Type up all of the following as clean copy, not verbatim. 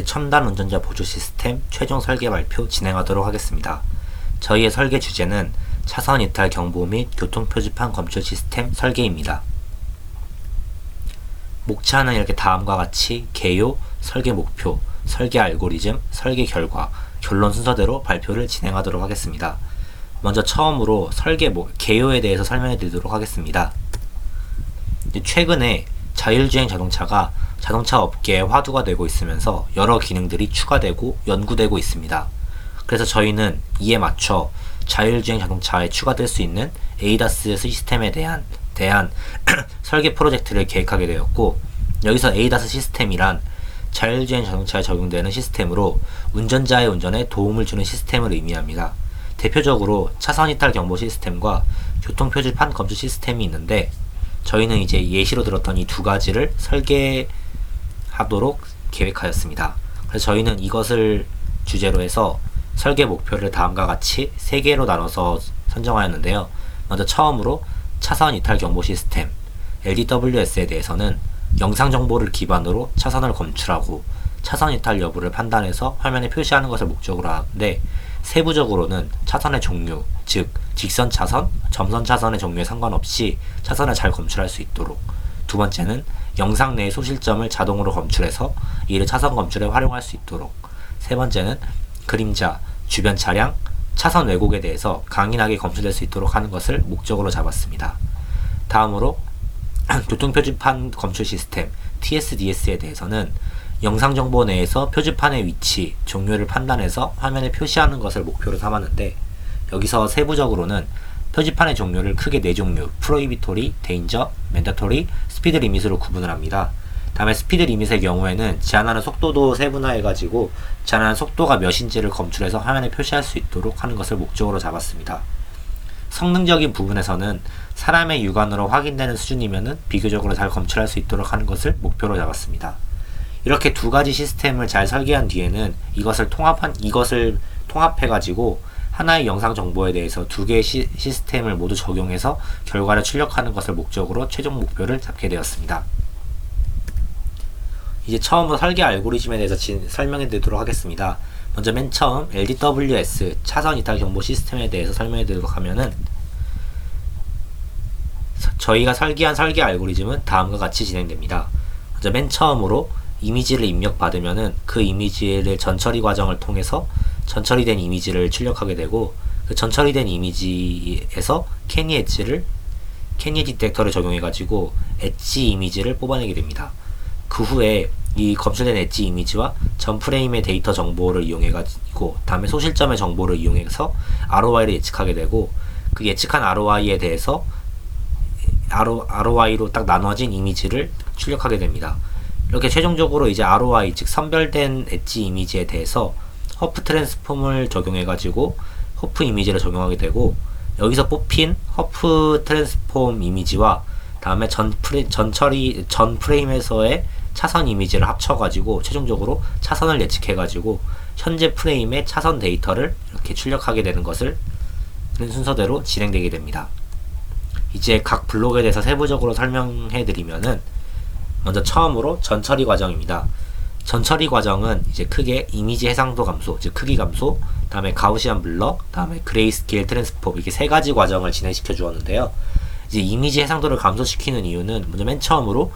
첨단 운전자 보조 시스템 최종 설계 발표 진행하도록 하겠습니다. 저희의 설계 주제는 차선 이탈 경보 및 교통 표지판 검출 시스템 설계입니다. 목차는 이렇게 다음과 같이 개요, 설계 목표, 설계 알고리즘, 설계 결과, 결론 순서대로 발표를 진행하도록 하겠습니다. 먼저 처음으로 개요에 대해서 설명해 드리도록 하겠습니다. 최근에 자율주행 자동차가 자동차 업계의 화두가 되고 있으면서 여러 기능들이 추가되고 연구되고 있습니다. 그래서 저희는 이에 맞춰 자율주행 자동차에 추가될 수 있는 ADAS 시스템에 대한 설계 프로젝트를 계획하게 되었고, 여기서 ADAS 시스템이란 자율주행 자동차에 적용되는 시스템으로 운전자의 운전에 도움을 주는 시스템을 의미합니다. 대표적으로 차선 이탈 경보 시스템과 교통 표지판 검출 시스템이 있는데, 저희는 이제 예시로 들었던 이 두 가지를 설계하도록 계획하였습니다. 그래서 저희는 이것을 주제로 해서 설계 목표를 다음과 같이 3개로 나눠서 선정하였는데요. 먼저 처음으로 차선 이탈 경보 시스템 LDWS에 대해서는 영상 정보를 기반으로 차선을 검출하고 차선 이탈 여부를 판단해서 화면에 표시하는 것을 목적으로 하는데, 세부적으로는 차선의 종류, 즉 직선 차선, 점선 차선의 종류에 상관없이 차선을 잘 검출할 수 있도록, 두 번째는 영상 내의 소실점을 자동으로 검출해서 이를 차선 검출에 활용할 수 있도록, 세 번째는 그림자, 주변 차량, 차선 왜곡에 대해서 강인하게 검출될 수 있도록 하는 것을 목적으로 잡았습니다. 다음으로 교통표지판 검출 시스템 TSDS에 대해서는 영상 정보 내에서 표지판의 위치, 종류를 판단해서 화면에 표시하는 것을 목표로 삼았는데, 여기서 세부적으로는 표지판의 종류를 크게 4종류, 프로히비토리, 데인저, 맨다토리, 스피드 리밋으로 구분을 합니다. 다음에 스피드 리밋의 경우에는 제한하는 속도도 세분화해가지고 제한하는 속도가 몇인지를 검출해서 화면에 표시할 수 있도록 하는 것을 목적으로 잡았습니다. 성능적인 부분에서는 사람의 육안으로 확인되는 수준이면은 비교적으로 잘 검출할 수 있도록 하는 것을 목표로 잡았습니다. 이렇게 두 가지 시스템을 잘 설계한 뒤에는 이것을 통합해가지고 하나의 영상 정보에 대해서 두 개의 시스템을 모두 적용해서 결과를 출력하는 것을 목적으로 최종 목표를 잡게 되었습니다. 이제 처음으로 설계 알고리즘에 대해서 설명해 드리도록 하겠습니다. 먼저 맨 처음 LDWS 차선 이탈 경보 시스템에 대해서 설명해 드리도록 하면은, 저희가 설계한 설계 알고리즘은 다음과 같이 진행됩니다. 먼저 맨 처음으로 이미지를 입력받으면은 그 이미지를 전처리 과정을 통해서 전처리된 이미지를 출력하게 되고, 그 전처리된 이미지에서 캐니 엣지 디텍터를 적용해가지고 엣지 이미지를 뽑아내게 됩니다. 그 후에 이 검출된 엣지 이미지와 전 프레임의 데이터 정보를 이용해가지고 다음에 소실점의 정보를 이용해서 ROI를 예측하게 되고, 그 예측한 ROI에 대해서 ROI로 딱 나눠진 이미지를 출력하게 됩니다. 이렇게 최종적으로 이제 ROI, 즉 선별된 엣지 이미지에 대해서 허프 트랜스폼을 적용해가지고 허프 이미지를 적용하게 되고, 여기서 뽑힌 허프 트랜스폼 이미지와 다음에 전 프레임에서의 차선 이미지를 합쳐가지고 최종적으로 차선을 예측해가지고 현재 프레임의 차선 데이터를 이렇게 출력하게 되는 것을 순서대로 진행되게 됩니다. 이제 각 블록에 대해서 세부적으로 설명해 드리면은, 먼저 처음으로 전처리 과정입니다. 전처리 과정은 이제 크게 이미지 해상도 감소, 즉 크기 감소, 다음에 가우시안 블러, 다음에 그레이스케일 트랜스폼, 이렇게 세 가지 과정을 진행시켜 주었는데요. 이제 이미지 해상도를 감소시키는 이유는 먼저 맨 처음으로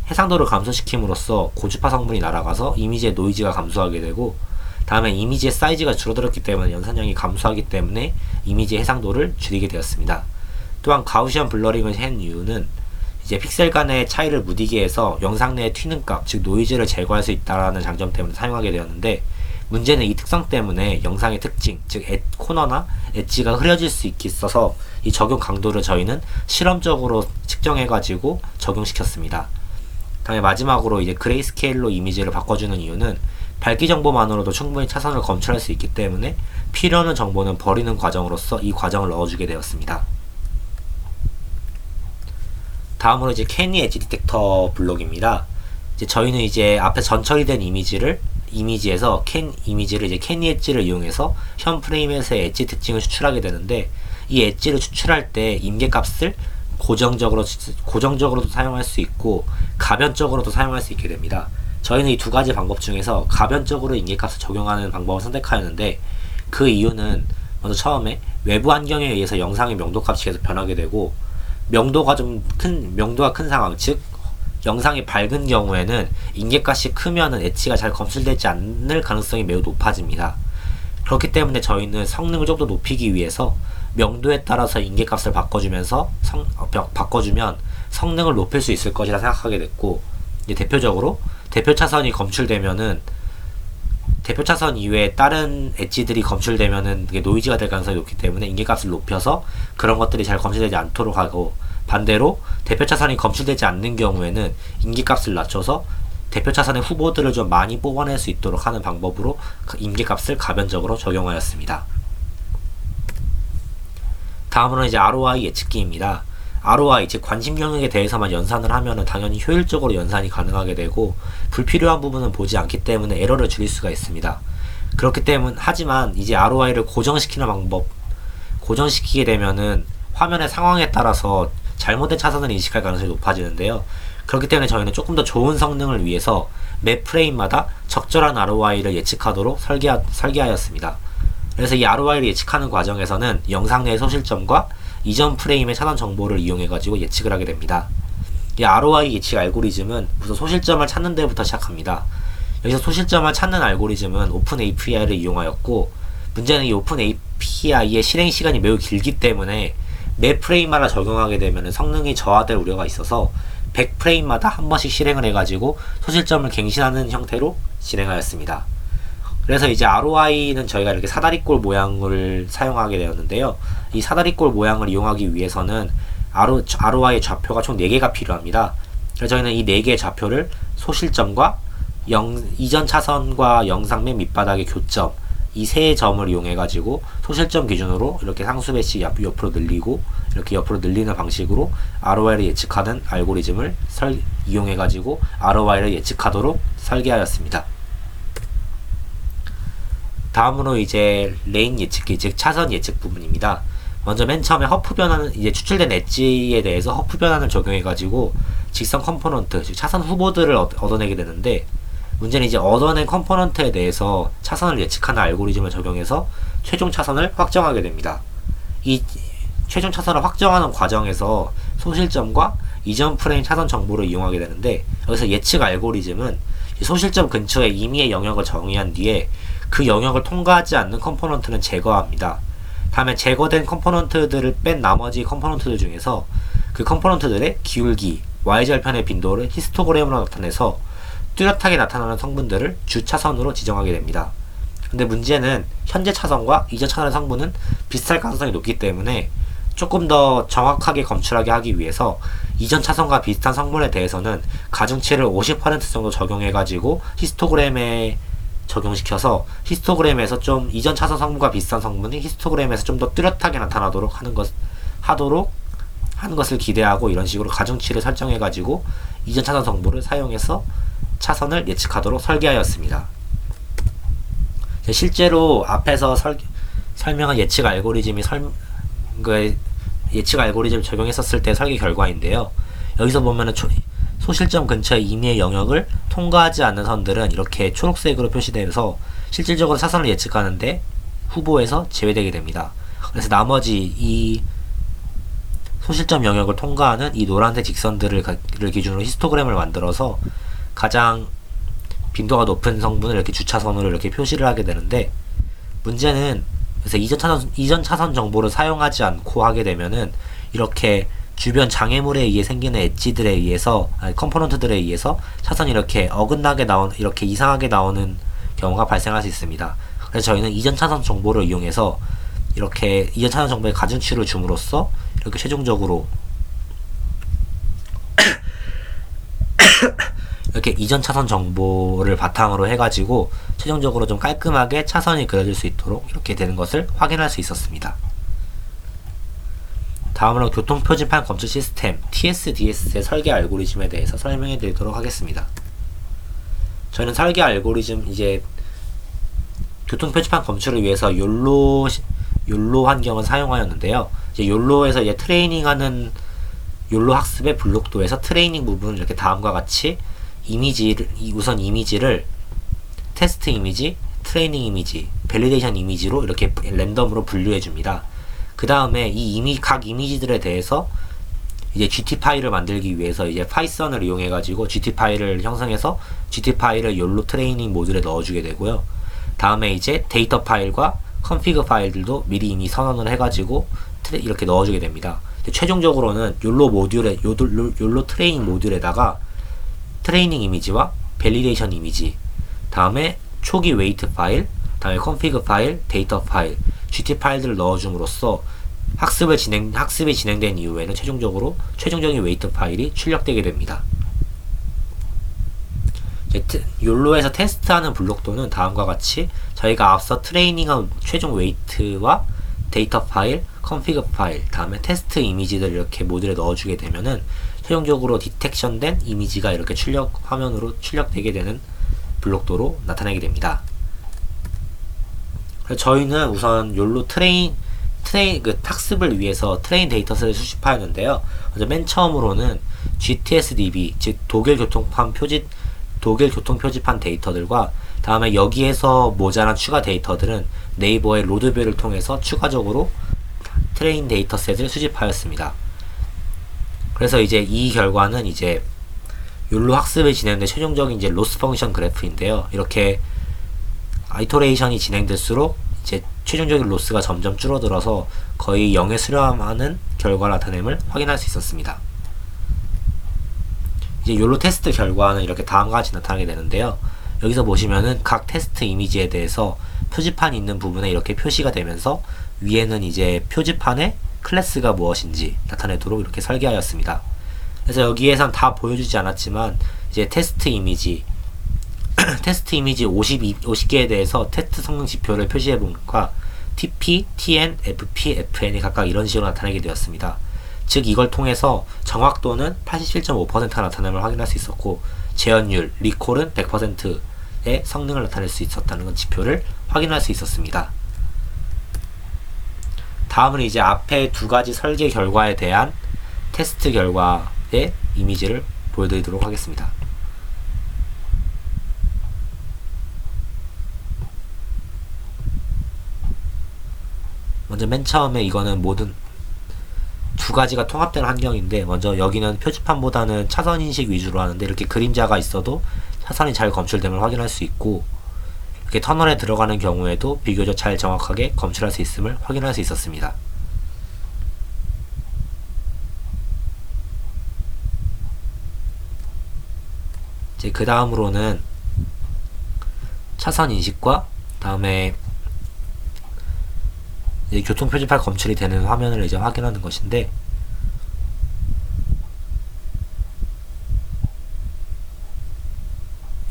해상도를 감소시킴으로써 고주파 성분이 날아가서 이미지의 노이즈가 감소하게 되고, 다음에 이미지의 사이즈가 줄어들었기 때문에 연산량이 감소하기 때문에 이미지 해상도를 줄이게 되었습니다. 또한 가우시안 블러링을 한 이유는 이제 픽셀 간의 차이를 무디게 해서 영상 내의 튀는 값, 즉 노이즈를 제거할 수 있다는 장점 때문에 사용하게 되었는데, 문제는 이 특성 때문에 영상의 특징, 즉 코너나 엣지가 흐려질 수 있어서 이 적용 강도를 저희는 실험적으로 측정해가지고 적용시켰습니다. 다음에 마지막으로 이제 그레이스케일로 이미지를 바꿔주는 이유는 밝기 정보만으로도 충분히 차선을 검출할 수 있기 때문에 필요 없는 정보는 버리는 과정으로서 이 과정을 넣어주게 되었습니다. 다음으로 이제 캐니 엣지 디텍터 블록입니다. 이제 저희는 이제 앞에 전처리된 이미지에서 이미지를 이제 캐니 엣지를 이용해서 현 프레임에서의 엣지 특징을 추출하게 되는데, 이 엣지를 추출할 때 임계값을 고정적으로도 사용할 수 있고 가변적으로도 사용할 수 있게 됩니다. 저희는 이 두 가지 방법 중에서 가변적으로 인계값을 적용하는 방법을 선택하였는데, 그 이유는 먼저 처음에 외부 환경에 의해서 영상의 명도값이 계속 변하게 되고, 명도가 큰 상황, 즉 영상이 밝은 경우에는 인계값이 크면은 엣지가 잘 검출되지 않을 가능성이 매우 높아집니다. 그렇기 때문에 저희는 성능을 좀 더 높이기 위해서 명도에 따라서 인계값을 바꿔주면 성능을 높일 수 있을 것이라 생각하게 됐고, 이제 대표적으로 대표 차선이 검출되면은 대표 차선 이외에 다른 엣지들이 검출되면은 그게 노이즈가 될 가능성이 높기 때문에 인계값을 높여서 그런 것들이 잘 검출되지 않도록 하고, 반대로 대표 차선이 검출되지 않는 경우에는 인계값을 낮춰서 대표 차선의 후보들을 좀 많이 뽑아낼 수 있도록 하는 방법으로 인계값을 가변적으로 적용하였습니다. 다음으로는 이제 ROI 예측기입니다. ROI, 즉 관심 영역에 대해서만 연산을 하면은 당연히 효율적으로 연산이 가능하게 되고, 불필요한 부분은 보지 않기 때문에 에러를 줄일 수가 있습니다. 하지만 이제 ROI를 고정시키게 되면은 화면의 상황에 따라서 잘못된 차선을 인식할 가능성이 높아지는데요. 그렇기 때문에 저희는 조금 더 좋은 성능을 위해서 매 프레임마다 적절한 ROI를 예측하도록 설계하였습니다. 그래서 이 ROI를 예측하는 과정에서는 영상 내의 소실점과 이전 프레임의 차단 정보를 이용해가지고 예측을 하게 됩니다. 이 ROI 예측 알고리즘은 우선 소실점을 찾는 데부터 시작합니다. 여기서 소실점을 찾는 알고리즘은 오픈 API를 이용하였고, 문제는 이 오픈 API의 실행 시간이 매우 길기 때문에 매 프레임마다 적용하게 되면 성능이 저하될 우려가 있어서 100프레임마다 한 번씩 실행을 해가지고 소실점을 갱신하는 형태로 진행하였습니다. 그래서 이제 ROI는 저희가 이렇게 사다리꼴 모양을 사용하게 되었는데요. 이 사다리꼴 모양을 이용하기 위해서는 ROI의 좌표가 총 4개가 필요합니다. 그래서 저희는 이 4개의 좌표를 소실점과 이전 차선과 영상 맨 밑바닥의 교점, 이 세 점을 이용해가지고 소실점 기준으로 이렇게 상수배씩 옆으로 늘리고 이렇게 옆으로 늘리는 방식으로 ROI를 예측하는 알고리즘을 이용해가지고 ROI를 예측하도록 설계하였습니다. 다음으로 이제 레인 예측기, 즉 차선 예측 부분입니다. 먼저 맨 처음에 허프 변환, 이제 추출된 엣지에 대해서 허프 변환을 적용해가지고 직선 컴포넌트, 즉 차선 후보들을 얻어내게 되는데, 문제는 이제 얻어낸 컴포넌트에 대해서 차선을 예측하는 알고리즘을 적용해서 최종 차선을 확정하게 됩니다. 이 최종 차선을 확정하는 과정에서 소실점과 이전 프레임 차선 정보를 이용하게 되는데, 여기서 예측 알고리즘은 소실점 근처에 임의의 영역을 정의한 뒤에 그 영역을 통과하지 않는 컴포넌트는 제거합니다. 다음에 제거된 컴포넌트들을 뺀 나머지 컴포넌트들 중에서 그 컴포넌트들의 기울기, y절편의 빈도를 히스토그램으로 나타내서 뚜렷하게 나타나는 성분들을 주차선으로 지정하게 됩니다. 근데 문제는 현재 차선과 이전 차선의 성분은 비슷할 가능성이 높기 때문에 조금 더 정확하게 검출하게 하기 위해서 이전 차선과 비슷한 성분에 대해서는 가중치를 50% 정도 적용해가지고 히스토그램에 적용시켜서 히스토그램에서 좀 이전 차선 성분과 비슷한 성분이 히스토그램에서 좀 더 뚜렷하게 나타나도록 하는 것을 기대하고, 이런 식으로 가중치를 설정해가지고 이전 차선 정보를 사용해서 차선을 예측하도록 설계하였습니다. 실제로 앞에서 설명한 예측 알고리즘을 적용했었을 때 설계 결과인데요. 여기서 보면은 소실점 근처의 임의의 영역을 통과하지 않는 선들은 이렇게 초록색으로 표시되면서 실질적으로 차선을 예측하는데 후보에서 제외되게 됩니다. 그래서 나머지 이 소실점 영역을 통과하는 이 노란색 직선들을 기준으로 히스토그램을 만들어서 가장 빈도가 높은 성분을 이렇게 주차선으로 이렇게 표시를 하게 되는데, 문제는 그래서 이전 차선 정보를 사용하지 않고 하게 되면은 이렇게 주변 장애물에 의해 생기는 엣지들에 의해서, 컴포넌트들에 의해서 차선이 이렇게 이렇게 이상하게 나오는 경우가 발생할 수 있습니다. 그래서 저희는 이전 차선 정보를 이용해서 이렇게 이전 차선 정보에 가중치를 줌으로써 이렇게 최종적으로 이렇게 이전 차선 정보를 바탕으로 해가지고 최종적으로 좀 깔끔하게 차선이 그려질 수 있도록 이렇게 되는 것을 확인할 수 있었습니다. 다음으로 교통표지판 검출 시스템 TSDS의 설계 알고리즘에 대해서 설명해 드리도록 하겠습니다. 저희는 설계 알고리즘, 이제 교통표지판 검출을 위해서 욜로 환경을 사용하였는데요. 이제 욜로에서 욜로 학습의 블록도에서 트레이닝 부분을 이렇게 다음과 같이 우선 이미지를 테스트 이미지, 트레이닝 이미지, 밸리데이션 이미지로 이렇게 랜덤으로 분류해 줍니다. 그 다음에 각 이미지들에 대해서 이제 GT 파일을 만들기 위해서 이제 파이썬을 이용해 가지고 GT 파일을 형성해서 GT 파일을 욜로 트레이닝 모듈에 넣어주게 되고요. 다음에 이제 데이터 파일과 컨피그 파일들도 미리 이미 선언을 해가지고 이렇게 넣어주게 됩니다. 최종적으로는 욜로 트레이닝 모듈에다가 트레이닝 이미지와 밸리데이션 이미지, 다음에 초기 웨이트 파일, 다음에 컨피그 파일, 데이터 파일, GT 파일들을 넣어줌으로써 학습이 진행된 이후에는 최종적인 웨이트 파일이 출력되게 됩니다. 욜로에서 테스트하는 블록도는 다음과 같이 저희가 앞서 트레이닝한 최종 웨이트와 데이터 파일, 컨피그 파일, 다음에 테스트 이미지들 이렇게 모듈에 넣어주게 되면은 최종적으로 디텍션된 이미지가 이렇게 화면으로 출력되게 되는 블록도로 나타나게 됩니다. 그래서 저희는 우선 욜로 학습을 위해서 트레인 데이터셋을 수집하였는데요. 먼저 맨 처음으로는 GTSDB, 즉 독일 교통 표지판 데이터들과 다음에 여기에서 모자란 추가 데이터들은 네이버의 로드뷰를 통해서 추가적으로 트레인 데이터셋을 수집하였습니다. 그래서 이제 이 결과는 이제 욜로 학습이 진행된 최종적인 이제 로스 펑션 그래프인데요. 이렇게 아이터레이션이 진행될수록 이제 최종적인 로스가 점점 줄어들어서 거의 0에 수렴하는 결과를 나타냄을 확인할 수 있었습니다. 이제 욜로 테스트 결과는 이렇게 다음과 같이 나타나게 되는데요. 여기서 보시면은 각 테스트 이미지에 대해서 표지판이 있는 부분에 이렇게 표시가 되면서 위에는 이제 표지판의 클래스가 무엇인지 나타내도록 이렇게 설계하였습니다. 그래서 여기에선 다 보여주지 않았지만 이제 테스트 이미지 50개에 대해서 테스트 성능 지표를 표시해 본과 TP, TN, FP, FN이 각각 이런 식으로 나타나게 되었습니다. 즉 이걸 통해서 정확도는 87.5%가 나타남을 확인할 수 있었고 재현율, 리콜은 100%의 성능을 나타낼 수 있었다는 지표를 확인할 수 있었습니다. 다음은 이제 앞에 두 가지 설계 결과에 대한 테스트 결과의 이미지를 보여드리도록 하겠습니다. 먼저 맨 처음에 이거는 모든 두 가지가 통합된 환경인데, 먼저 여기는 표지판보다는 차선 인식 위주로 하는데 이렇게 그림자가 있어도 차선이 잘 검출됨을 확인할 수 있고, 이렇게 터널에 들어가는 경우에도 비교적 잘 정확하게 검출할 수 있음을 확인할 수 있었습니다. 이제 그 다음으로는 차선 인식과 다음에 이제 교통 표지판 검출이 되는 화면을 이제 확인하는 것인데,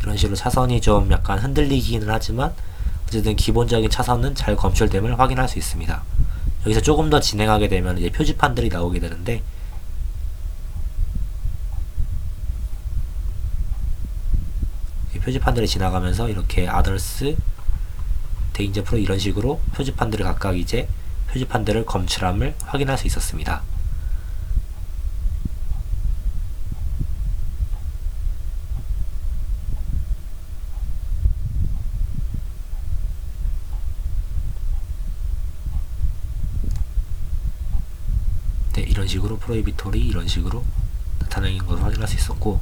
이런 식으로 차선이 좀 약간 흔들리기는 하지만 어쨌든 기본적인 차선은 잘 검출됨을 확인할 수 있습니다. 여기서 조금 더 진행하게 되면 이제 표지판들이 나오게 되는데, 이 표지판들이 지나가면서 이렇게 아더스, 데인저 프로 이런 식으로 표지판들을 각각 이제 표지판들을 검출함을 확인할 수 있었습니다. 네, 이런 식으로 프로히비토리 이런 식으로 나타나는 것을 확인할 수 있었고,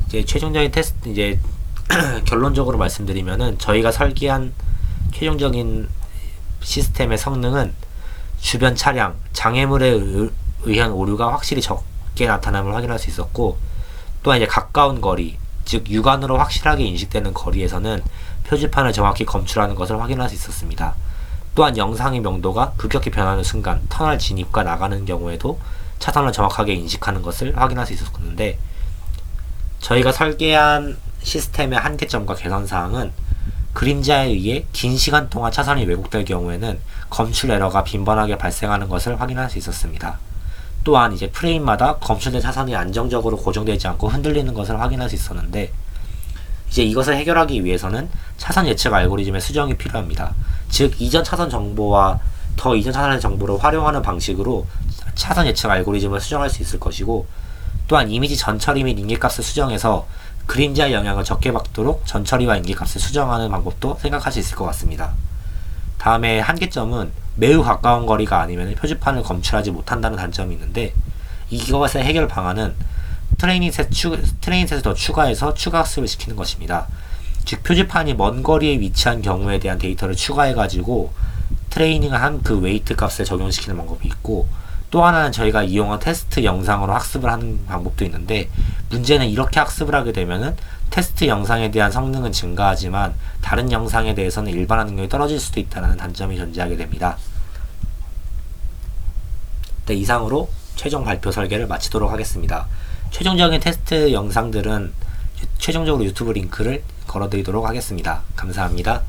이제 최종적인 테스트 이제 결론적으로 말씀드리면은 저희가 설계한 최종적인 시스템의 성능은 주변 차량, 장애물에 의한 오류가 확실히 적게 나타남을 확인할 수 있었고, 또한 이제 가까운 거리, 즉 육안으로 확실하게 인식되는 거리에서는 표지판을 정확히 검출하는 것을 확인할 수 있었습니다. 또한 영상의 명도가 급격히 변하는 순간 터널 진입과 나가는 경우에도 차선을 정확하게 인식하는 것을 확인할 수 있었는데, 저희가 설계한 시스템의 한계점과 개선사항은 그림자에 의해 긴 시간 동안 차선이 왜곡될 경우에는 검출 에러가 빈번하게 발생하는 것을 확인할 수 있었습니다. 또한 이제 프레임마다 검출된 차선이 안정적으로 고정되지 않고 흔들리는 것을 확인할 수 있었는데, 이제 이것을 해결하기 위해서는 차선 예측 알고리즘의 수정이 필요합니다. 즉 이전 차선 정보와 더 이전 차선의 정보를 활용하는 방식으로 차선 예측 알고리즘을 수정할 수 있을 것이고, 또한 이미지 전처리 및 인계값을 수정해서 그림자의 영향을 적게 받도록 전처리와 인계값을 수정하는 방법도 생각할 수 있을 것 같습니다. 다음에 한계점은 매우 가까운 거리가 아니면 표지판을 검출하지 못한다는 단점이 있는데, 이것의 해결 방안은 트레이닝셋을 더 추가해서 추가 학습을 시키는 것입니다. 즉 표지판이 먼 거리에 위치한 경우에 대한 데이터를 추가해가지고 트레이닝을 한 그 웨이트 값에 적용시키는 방법이 있고, 또 하나는 저희가 이용한 테스트 영상으로 학습을 하는 방법도 있는데, 문제는 이렇게 학습을 하게 되면은 테스트 영상에 대한 성능은 증가하지만 다른 영상에 대해서는 일반화 능력이 떨어질 수도 있다는 단점이 존재하게 됩니다. 네, 이상으로 최종 발표 설계를 마치도록 하겠습니다. 최종적인 테스트 영상들은 최종적으로 유튜브 링크를 걸어드리도록 하겠습니다. 감사합니다.